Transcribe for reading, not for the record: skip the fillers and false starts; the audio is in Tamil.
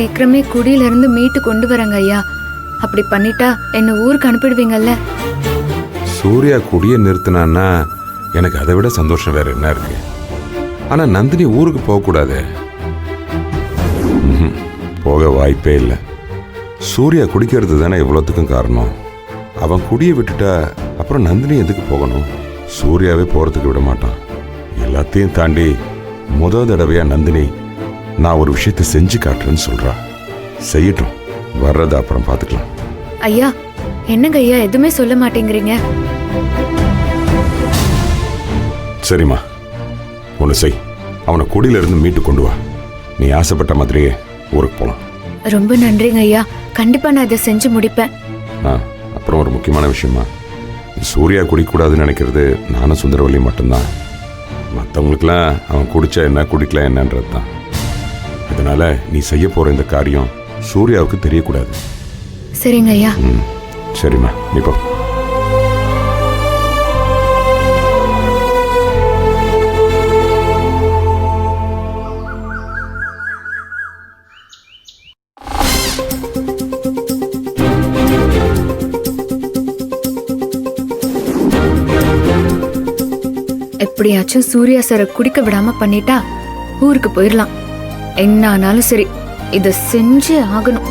சீக்கிரமே குடியில இருந்து மீட்டு கொண்டு வரங்க ஐயா. அப்படி பண்ணிட்டா என்ன ஊருக்கு அனுப்பிடுவீங்கல்ல? சூர்யா குடியை நிறுத்தினான்னா எனக்கு அதை விட சந்தோஷம் வேற என்ன இருக்கு? ஆனா நந்தினி ஊருக்கு போகக்கூடாது. போக வாய்ப்பே இல்லை. சூர்யா குடிக்கிறது தானே இவ்வளோத்துக்கும் காரணம். அவன் குடியை விட்டுட்டா அப்புறம் நந்தினி எதுக்கு போகணும்? சூர்யாவே போறதுக்கு விட மாட்டான். எல்லாத்தையும் தாண்டி தடவையா நந்தினி நான் ஒரு விஷயத்தை செஞ்சு காட்டுறேன்னு சொல்றா. செய்யட்டும், வர்றத அப்புறம் பார்த்துக்கலாம். ஐயா என்னங்க ஐயா எதுவுமே சொல்ல மாட்டேங்கிறீங்க? சரிம்மா, ஒன்று செய். அவனை குடியில இருந்து மீட்டு கொண்டு வா. நீ ஆசைப்பட்ட மாதிரியே ஊருக்கு போகலாம். ரொம்ப நன்றிங்க ஐயா. கண்டிப்பா நான் இதை செஞ்சு முடிப்பேன். அப்புறம் ஒரு முக்கியமான விஷயமா, சூர்யா குடிக்கூடாதுன்னு நினைக்கிறது நானும் சுந்தரவல்லி மட்டும்தான். மற்றவங்களுக்கெல்லாம் அவன் குடிச்சா என்ன குடிக்கலாம் என்னன்றது தான். அதனால நீ செய்ய போற இந்த காரியம் சூர்யாவுக்கு தெரியக்கூடாது. சரிங்க ஐயா. சரிம்மா, நீ போ. எப்படியாச்சும் சூர்யா சாரை குடிக்க விடாம பண்ணிட்டா ஊருக்கு போயிடலாம். என்ன ஆனாலும் சரி, இத செஞ்சே ஆகணும்.